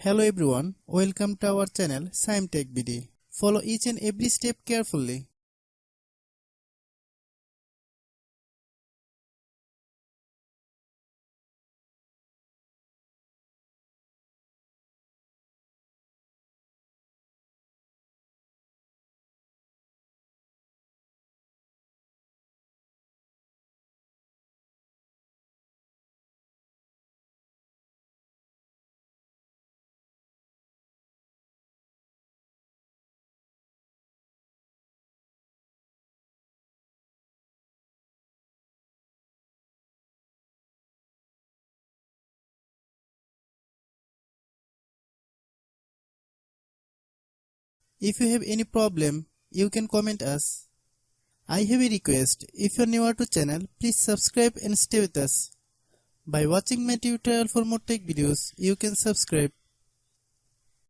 Hello everyone, welcome to our channel Shaem TechBD. Follow each and every step carefully. If you have any problem, you can comment us. I have a request, if you are newer to channel, please subscribe and stay with us. By watching my tutorial for more tech videos, you can subscribe